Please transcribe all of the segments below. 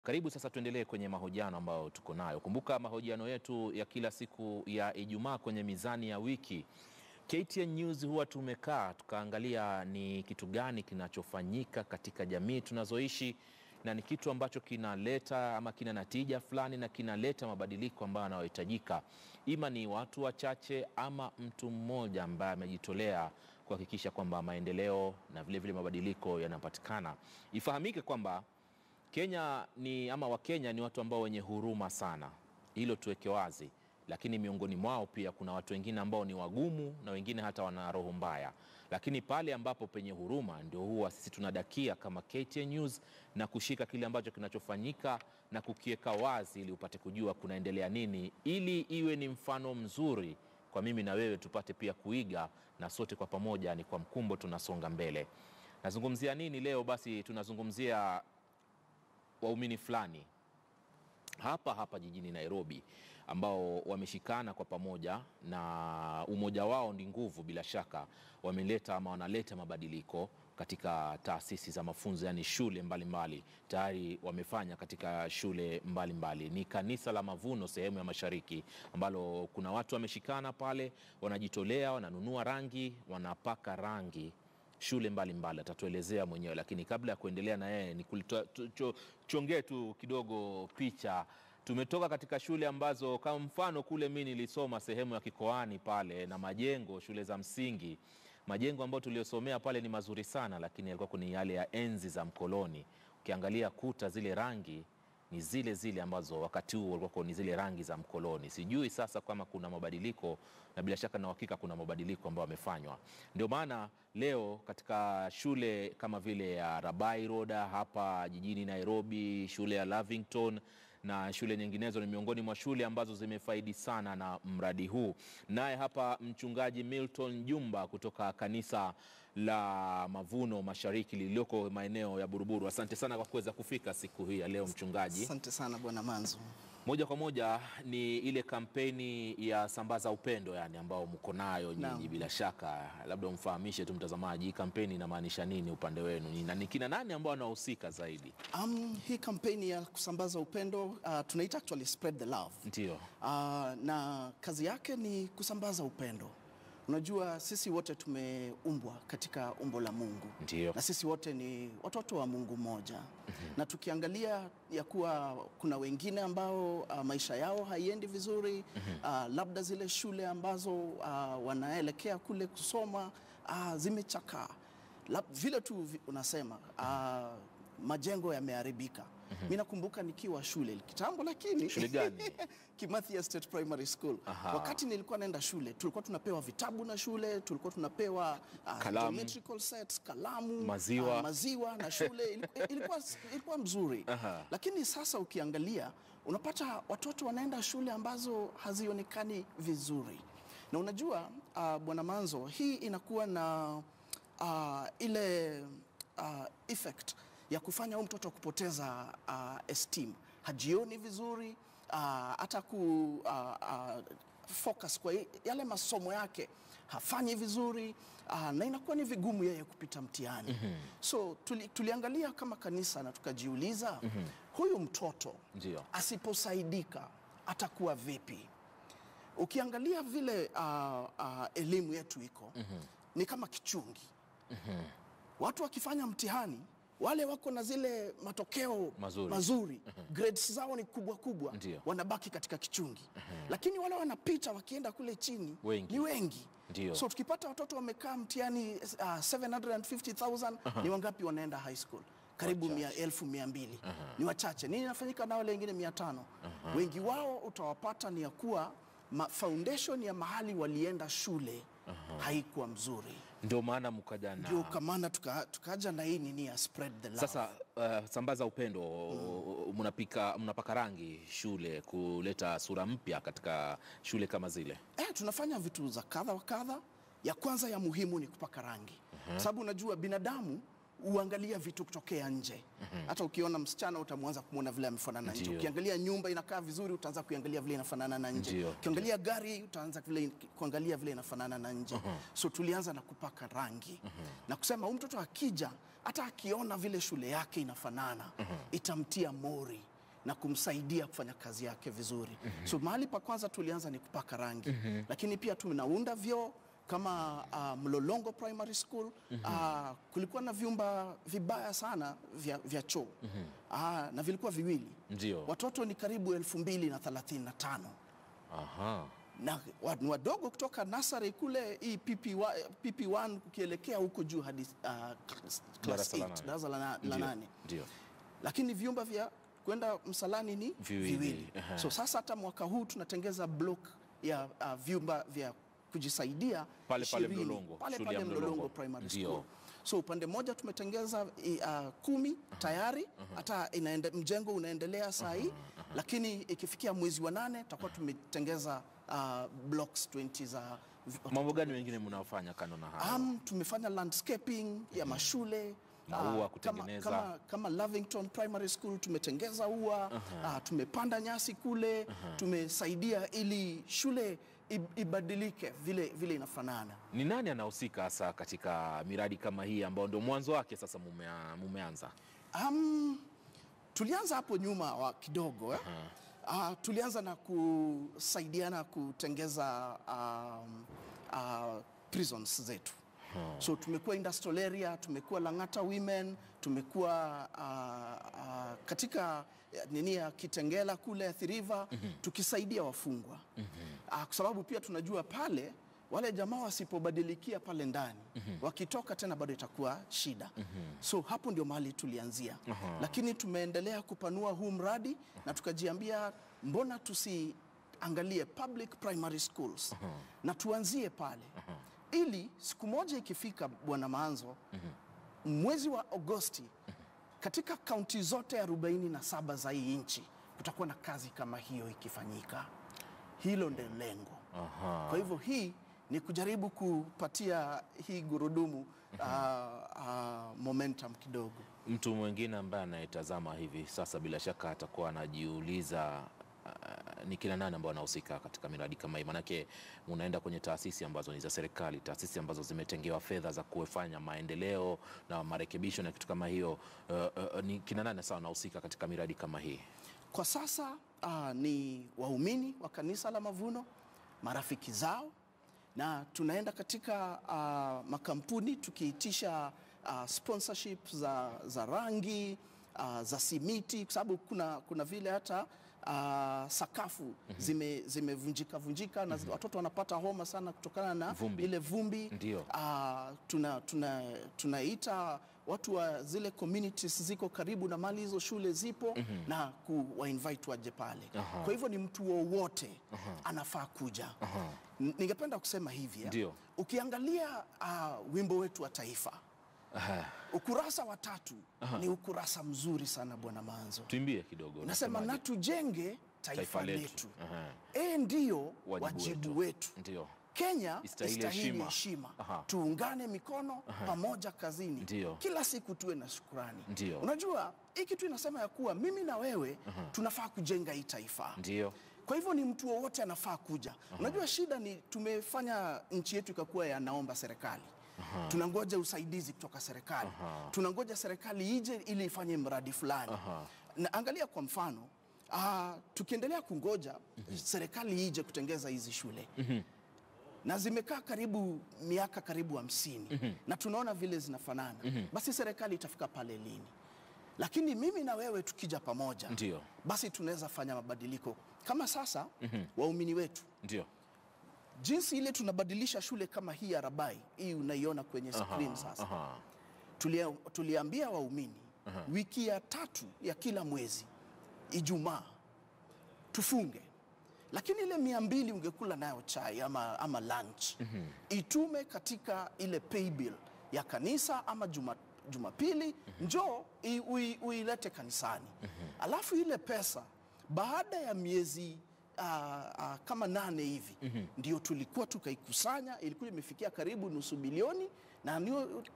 Karibu sasa tuendelee kwenye mahojiano ambayo tuko nayo. Kumbuka mahojiano yetu ya kila siku ya Ijumaa kwenye Mizani ya wiki. KTN News huwa tumekaa tukaangalia ni kitu gani kinachofanyika katika jamii tunazoishi na ni kitu ambacho kinaleta ama kina natija fulani na kinaleta mabadiliko ambayo yanayohitajika. Ima ni watu wachache ama mtu mmoja ambaye amejitolea kuhakikisha kwamba maendeleo na vile vile mabadiliko yanapatikana. Ifahamike kwamba Kenya ni ama Wakenya ni watu ambao wenye huruma sana. Hilo tuweke wazi. Lakini miongoni mwao pia kuna watu wengine ambao ni wagumu na wengine hata wana roho mbaya. Lakini pale ambapo penye huruma ndio huwa sisi tunadakia kama KTN News na kushika kile ambacho kinachofanyika na kukiweka wazi ili upate kujua kunaendelea nini, ili iwe ni mfano mzuri kwa mimi na wewe tupate pia kuiga na sote kwa pamoja ni kwa mkumbo tunasonga mbele. Nazungumzia nini leo? Basi tunazungumzia waumini fulani hapa jijini Nairobi ambao wameshikana kwa pamoja na umoja wao ni nguvu. Bila shaka wameleta ama wanaleta mabadiliko katika taasisi za mafunzo, yani shule mbalimbali. Tayari wamefanya katika shule mbalimbali. Ni Kanisa la Mavuno sehemu ya Mashariki ambalo kuna watu wameshikana pale, wanajitolea, wananunua rangi, wanapaka rangi shule mbalimbali. Atatuelezea mwenyewe, lakini kabla ya kuendelea na yeye ni chongee tu kidogo picha. Tumetoka katika shule ambazo kama mfano kule mimi nilisoma sehemu ya Kikoani pale, na majengo shule za msingi, majengo ambayo tuliosomea pale ni mazuri sana, lakini yalikuwa kuni yale ya enzi za mkoloni. Ukiangalia kuta zile rangi ni zile ambazo wakati huo walikuwa ni zile rangi za mkoloni. Sijui sasa kama kuna mabadiliko, na bila shaka na hakika kuna mabadiliko ambayo yamefanywa. Ndio maana leo katika shule kama vile ya Rabai Road hapa jijini Nairobi, shule ya Lavington na shule nyinginezo ni miongoni mwa shule ambazo zimefaidi sana na mradi huu. Naye hapa mchungaji Milton Jumba kutoka Kanisa la Mavuno Mashariki lililoko maeneo ya Buruburu. Asante sana kwa kuweza kufika siku hii ya leo mchungaji. Asante sana bwana Manzo. Moja kwa moja ni ile kampeni ya sambaza upendo, yani ambao mko nayo nyinyi. Bila shaka labda umfahamishe tu mtazamaji hii kampeni inamaanisha nini upande wenu, ni kina nani ambao wanahusika zaidi? Hii kampeni ya kusambaza upendo tunaita actually spread the love. Ndio. Na kazi yake ni kusambaza upendo. Unajua sisi wote tumeumbwa katika umbo la Mungu. Ndiyo. Na sisi wote ni watoto wa Mungu mmoja. Na tukiangalia ya kuwa kuna wengine ambao maisha yao haiendi vizuri, labda zile shule ambazo wanaelekea kule kusoma zimechakaa. Vile tu unasema majengo yameharibika. Mimi nakumbuka nikiwa shule kitambo, lakini shule gani? Kimathi State Primary School. Wakati nilikuwa naenda shule, tulikuwa tunapewa vitabu na shule, tulikuwa tunapewa geometrical sets, kalamu, maziwa na shule ilikuwa mzuri. Lakini sasa ukiangalia unapata watoto wanaenda shule ambazo hazionekani vizuri. Na unajua bwana Manzo, hii inakuwa na ile effect ya kufanya huyu mtoto kupoteza esteem. Hajioni vizuri, hata focus kwa yale masomo yake hafanyi vizuri, na inakuwa ni vigumu yeye kupita mtihani. So tuliangalia kama kanisa na tukajiuliza, huyu mtoto asiposaidika atakuwa vipi? Ukiangalia vile elimu yetu iko, ni kama kichungi. Watu wakifanya mtihani, wale wako na zile matokeo mazuri, grades zao ni kubwa, wanabaki katika kichungi. Lakini wale wanapita wakienda kule chini ni wengi. So tukipata watoto wamekaa mtihani 750,000, ni wangapi wanaenda high school? Karibu 1,200. Ni wachache. Nini inafanyika na wale wengine 500? Wengi wao utawapata ni ya kuwa foundation ya mahali walienda shule haikuwa mzuri. Ndio maana mkaja na tukaja na hii nini ya spread the love. Sasa sambaza upendo, mnapaka rangi shule kuleta sura mpya katika shule kama zile. Tunafanya vitu za kadha wa kadha. Ya kwanza ya muhimu ni kupaka rangi. Sababu unajua binadamu uangalia vitu kutokea nje. Hata ukiona msichana utamwanza kumuona vile amefanana nje. Ukiangalia nyumba inakaa vizuri utaanza kuangalia vile inafanana na nje. Ukiangalia gari utaanza kuangalia vile inafanana na nje. So tulianza na kupaka rangi. Na kusema huyu mtoto akija hata akiona vile shule yake inafanana itamtia mori. na kumsaidia kufanya kazi yake vizuri. So mahali pa kwanza tulianza ni kupaka rangi, lakini pia tunaunda vyoo kama Mlolongo Primary School. Kulikuwa na vyumba vibaya sana vya choo, na vilikuwa viwili. Ndio. Watoto ni karibu 2035. Aha. Na wadogo kutoka nursery kule hii PP1 kukielekea huko juu hadi class 8, darasa la 8. Ndio. Lakini vyumba vya kwenda msalani ni viwili. So sasa hata mwaka huu tunatengeza block ya vyumba vya kujisaidia pale Mlolongo, pale Mlolongo Primary School. So upande mmoja tumetengeza 10 tayari, hata mjengo unaendelea saa hii, lakini ikifikia mwezi wa 8 tutakuwa tumetengeza blocks 20 za. Mambo gani mengine mnafanya kando na hayo? Tumefanya landscaping ya mashule, maua kutengeneza. Kama Lavington Primary School tumetengeza ua, tumepanda nyasi kule, tumesaidia ili shule ibadilike vile inafanana. Ni nani anahusika hasa katika miradi kama hii ambao ndio mwanzo wake sasa mumeanza? Tulianza hapo nyuma kidogo. Tulianza na kusaidiana kutengeza prisons zetu. So tumekuwa industrial area, tumekuwa Lang'ata Women, tumekuwa katika ya Kitengela kule Athi River, tukisaidia wafungwa. Kwa sababu pia tunajua pale wale jamaa wasipobadilikia pale ndani, wakitoka tena bado itakuwa shida. So hapo ndio mahali tulianzia. Lakini tumeendelea kupanua huu mradi na tukajiambia mbona tusiangalie public primary schools na tuanzie pale. Ili siku moja ikifika Bwana Maanzo, mwezi wa Agosti, katika kaunti zote 47 za hii nchi kutakuwa na kazi kama hiyo ikifanyika. Hilo ndio lengo. Kwa hivyo hii ni kujaribu kupatia hii gurudumu momentum kidogo. Mtu mwingine ambaye anayetazama hivi sasa bila shaka atakuwa anajiuliza ni kina nani ambao wanahusika katika miradi kama hii? Manake unaenda kwenye taasisi ambazo ni za serikali, taasisi ambazo zimetengewa fedha za kufanya maendeleo na marekebisho na kitu kama hiyo. Ni kina nani sasa wanahusika katika miradi kama hii? Kwa sasa ni waumini wa Kanisa la Mavuno, marafiki zao, na tunaenda katika makampuni tukiitisha sponsorship za rangi, za simiti, kwa sababu kuna vile hata sakafu zimevunjika na watoto wanapata homa sana kutokana na ile vumbi. Tunaita watu wa zile communities ziko karibu na mali hizo shule zipo, na kuwa invite waje pale. Kwa hivyo ni mtu wowote anafaa kuja. Ningependa kusema hivi, ukiangalia wimbo wetu wa taifa, ukurasa wa 3 ni ukurasa mzuri sana Bwana Maanzo. Tuimbie kidogo. Nasema na tujenge taifa letu. Ndio wajibu wetu. Ndio. Kenya istahili heshima. Tuungane mikono pamoja kazini. Kila siku tuwe na shukrani. Unajua, hii kitu inasema ya kuwa mimi na wewe tunafaa kujenga hii taifa. Kwa hivyo ni mtu wowote anafaa kuja. Unajua shida ni tumefanya nchi yetu ikakuwa ya naomba serikali. Tunangoja usaidizi kutoka serikali. Tunangoja serikali ije ili ifanye mradi fulani. Na angalia kwa mfano, tukiendelea kungoja serikali ije kutengeza hizi shule, na zimekaa miaka karibu 50, na tunaona vile zinafanana, basi serikali itafika pale lini? Lakini mimi na wewe tukija pamoja, basi tunaweza fanya mabadiliko. Kama sasa waumini wetu, jinsi ile tunabadilisha shule kama hii ya Rabai, hii unaiona kwenye screen sasa. Tuliambia waumini wiki ya 3 ya kila mwezi Ijumaa tufunge, lakini ile 200 ungekula nayo chai ama lunch, itume katika ile pay bill ya kanisa, ama Jumapili njoo uilete kanisani. Alafu ile pesa baada ya miezi kama 8 hivi, ndio tulikuwa tukaikusanya, ilikuwa imefikia karibu nusu bilioni. Na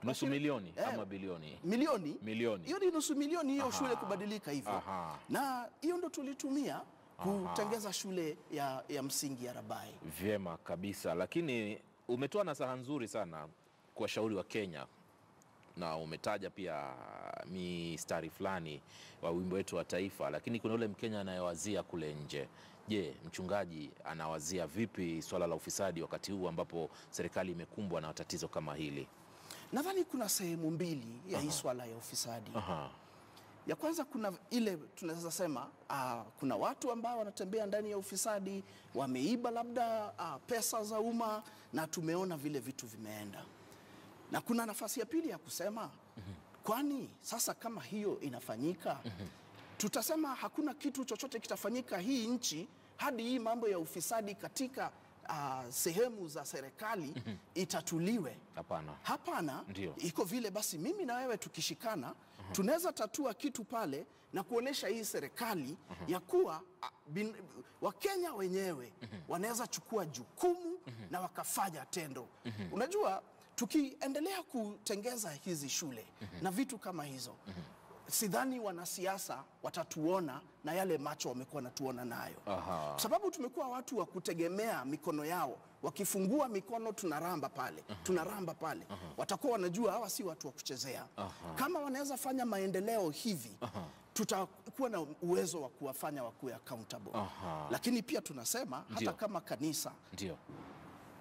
nusu milioni ama bilioni? Milioni. Hiyo ni nusu milioni hiyo shule kubadilika hivyo. Na hiyo ndo tulitumia kutengeza shule ya msingi ya Rabai. Vyema kabisa, lakini umetoa nasaha nzuri sana kwa shauri wa Kenya na umetaja pia mistari fulani wa wimbo wetu wa taifa, lakini kuna yule Mkenya anayewazia kule nje. Je, mchungaji anawazia vipi swala la ufisadi wakati huu ambapo serikali imekumbwa na tatizo kama hili? Nadhani kuna sehemu mbili ya hii swala ya ufisadi. Ya kwanza, kuna ile tunaweza sema kuna watu ambao wanatembea ndani ya ufisadi, wameiba labda pesa za umma, na tumeona vile vitu vimeenda. Na kuna nafasi ya pili ya kusema kwani sasa kama hiyo inafanyika, tutasema hakuna kitu chochote kitafanyika hii nchi hadi hii mambo ya ufisadi katika sehemu za serikali itatuliwe? Hapana. Iko vile basi mimi na wewe tukishikana tunaweza tatua kitu pale na kuonesha hii serikali ya kuwa Wakenya wenyewe wanaweza chukua jukumu na wakafanya tendo. Unajua, tukiendelea kutengeza hizi shule na vitu kama hizo, sidhani wanasiasa watatuona na yale macho wamekuwa natuona nayo. Kwa sababu tumekuwa watu wa kutegemea mikono yao. Wakifungua mikono tunaramba pale, tunaramba pale. Watakuwa wanajua hawa si watu wa kuchezea. Kama wanaweza fanya maendeleo hivi, tutakuwa na uwezo wa kuwafanya wakuwe accountable. Lakini pia tunasema hata kama kanisa,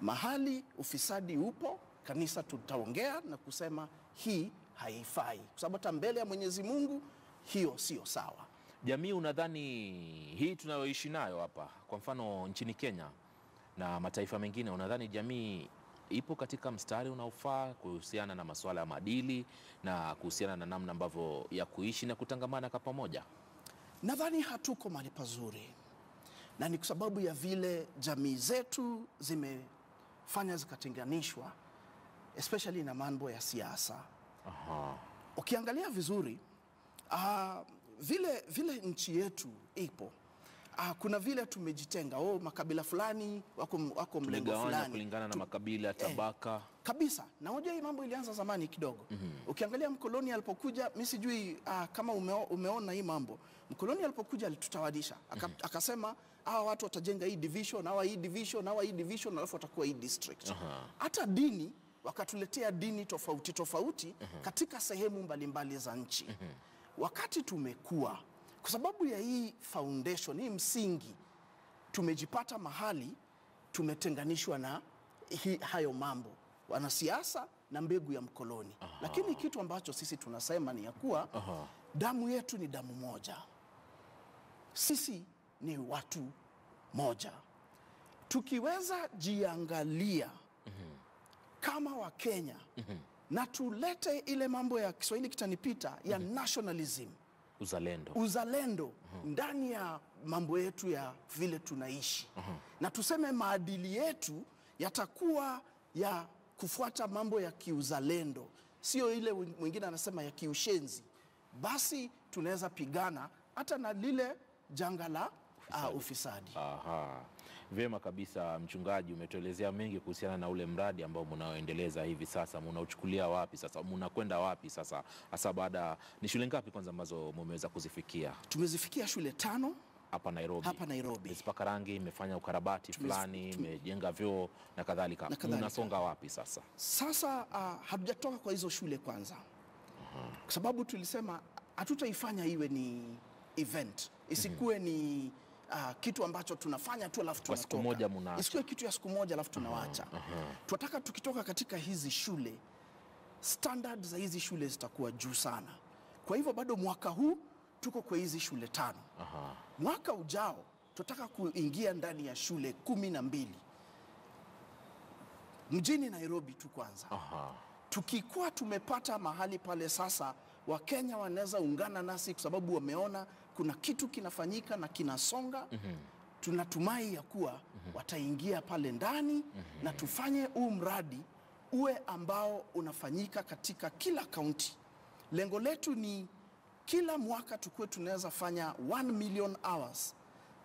mahali ufisadi upo, kanisa tutaongea na kusema hii haifai, kwa sababu hata mbele ya Mwenyezi Mungu hiyo sio sawa. Jamii, unadhani hii tunayoishi nayo hapa, kwa mfano nchini Kenya na mataifa mengine, unadhani jamii ipo katika mstari unaofaa kuhusiana na masuala ya maadili na kuhusiana na namna ambavyo ya kuishi na kutangamana kwa pamoja? Nadhani hatuko mahali pazuri, na ni kwa sababu ya vile jamii zetu zimefanya zikatenganishwa, especially na mambo ya siasa. Ukiangalia vizuri vile nchi yetu ipo, kuna vile tumejitenga. Makabila fulani wako mlengo fulani kulingana na makabila, tabaka kabisa. Na unajua hii mambo ilianza zamani kidogo. Ukiangalia mkoloni alipokuja, mimi sijui kama umeona hii mambo. Mkoloni alipokuja alitutawadisha, akasema hawa watu watajenga hii division, hawa hii division, hawa hii division, alafu watakuwa hii district. Hata dini wakatuletea dini tofauti tofauti katika sehemu mbalimbali za nchi. Wakati tumekuwa, kwa sababu ya hii foundation, hii msingi, tumejipata mahali tumetenganishwa na hayo mambo, wanasiasa na mbegu ya mkoloni. Lakini kitu ambacho sisi tunasema ni ya kuwa damu yetu ni damu moja, sisi ni watu moja. Tukiweza jiangalia kama Wakenya na tulete ile mambo ya Kiswahili kitanipita ya nationalism, uzalendo ndani ya mambo yetu ya vile tunaishi, na tuseme maadili yetu yatakuwa ya kufuata mambo ya kiuzalendo, sio ile mwingine anasema ya kiushenzi, basi tunaweza pigana hata na lile janga la ufisadi. Vyema kabisa mchungaji, umetuelezea mengi kuhusiana na ule mradi ambao mnaoendeleza hivi sasa. Mnauchukulia wapi sasa? Mnakwenda wapi sasa? Hasa baada, ni shule ngapi kwanza ambazo mmeweza kuzifikia? Tumezifikia shule 5 hapa Nairobi. Mmepaka rangi, mmefanya ukarabati fulani, mmejenga vyoo na kadhalika. Mnasonga wapi sasa? Sasa hatujatoka kwa hizo shule kwanza. Kwa sababu tulisema hatutaifanya iwe ni event, isikuwe ni kitu ambacho tunafanya tu alafu tunatoka. Isiwe kitu ya siku moja alafu tunawacha. Tunataka tukitoka katika hizi shule, standards za hizi shule zitakuwa juu sana. Kwa hivyo bado mwaka huu tuko kwa hizi shule 5. Mwaka ujao tunataka kuingia ndani ya shule 12 mjini Nairobi tu kwanza. Tukikuwa tumepata mahali pale sasa, Wakenya wanaweza ungana nasi kwa sababu wameona kuna kitu kinafanyika na kinasonga. Tunatumai ya kuwa wataingia pale ndani na tufanye huu mradi uwe ambao unafanyika katika kila kaunti. Lengo letu ni kila mwaka tukue tunaweza fanya 1 million hours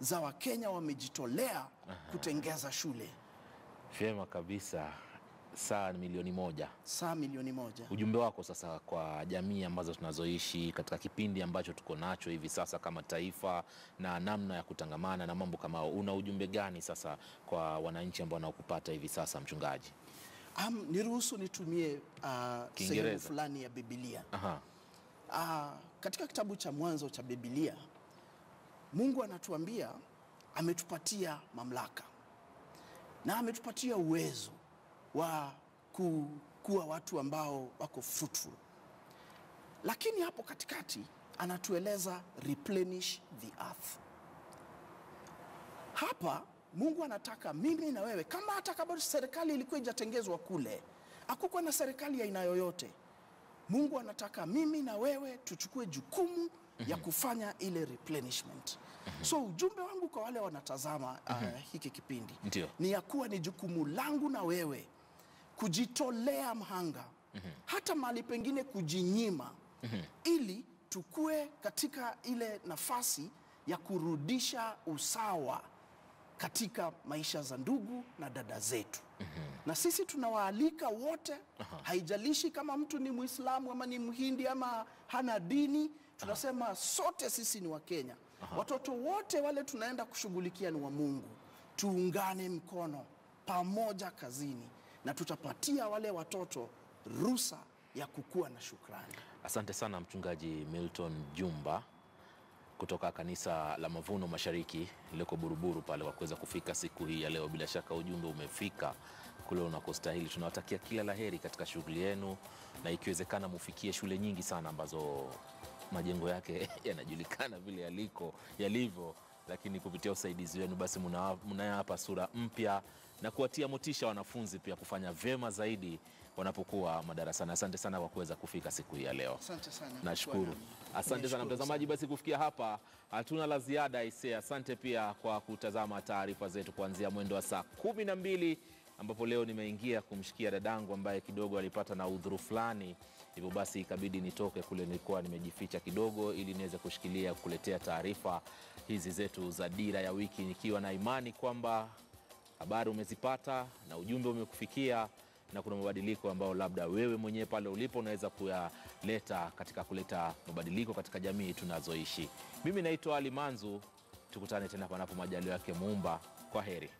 za Wakenya wamejitolea kutengeza shule. Vyema kabisa. Saa milioni moja. Saa milioni moja. Ujumbe wako sasa kwa jamii ambazo tunazoishi katika kipindi ambacho tuko nacho hivi sasa kama taifa na namna ya kutangamana na mambo kama, una ujumbe gani sasa kwa wananchi ambao wanakupata hivi sasa mchungaji? Niruhusu nitumie sehemu Kiingereza fulani ya Biblia. Aha. Katika kitabu cha Mwanzo cha Biblia, Mungu anatuambia ametupatia mamlaka na ametupatia uwezo wa kuwa watu ambao wako fruitful. Lakini hapo katikati anatueleza replenish the earth. Hapa Mungu anataka mimi na wewe, kama hata kabla serikali ilikuwa ijatengezwa kule, hakukuwa na serikali ya aina yoyote, Mungu anataka mimi na wewe tuchukue jukumu ya kufanya ile replenishment. So ujumbe wangu kwa wale wanatazama hiki kipindi ni ya kuwa ni jukumu langu na wewe kujitolea mhanga, hata mahali pengine kujinyima, ili tukue katika ile nafasi ya kurudisha usawa katika maisha za ndugu na dada zetu. Na sisi tunawaalika wote, haijalishi kama mtu ni Muislamu ama ni Mhindi ama hana dini, tunasema sote sisi ni Wakenya. Watoto wote wale tunaenda kushughulikia ni wa Mungu. Tuungane mkono pamoja kazini na tutapatia wale watoto ruhusa ya kukua na shukrani. Asante sana Mchungaji Milton Jumba kutoka Kanisa la Mavuno Mashariki liko Buruburu pale, kwa kuweza kufika siku hii ya leo. Bila shaka ujumbe umefika kule unakostahili. Tunawatakia kila laheri katika shughuli yenu, na ikiwezekana mufikie shule nyingi sana ambazo majengo yake yanajulikana vile yalivyo, lakini kupitia usaidizi wenu basi mnayapa sura mpya na kuwatia motisha wanafunzi pia kufanya vyema zaidi wanapokuwa madarasani. Asante sana kwa kuweza kufika siku hii ya leo. Asante sana. Nashukuru. Asante sana mtazamaji, basi kufikia hapa hatuna la ziada ise. Asante pia kwa kutazama taarifa zetu kuanzia mwendo wa saa 12, ambapo leo nimeingia kumshikia dadangu ambaye kidogo alipata na udhuru fulani. Hivyo basi ikabidi nitoke kule nilikuwa nimejificha kidogo, ili niweze kushikilia kuletea taarifa hizi zetu za Dira ya Wiki, nikiwa na imani kwamba habari umezipata na ujumbe umekufikia, na kuna mabadiliko ambayo labda wewe mwenyewe pale ulipo unaweza kuyaleta katika kuleta mabadiliko katika jamii tunazoishi. Mimi naitwa Ali Manzu, tukutane tena panapo majaliwa yake Muumba. Kwa heri.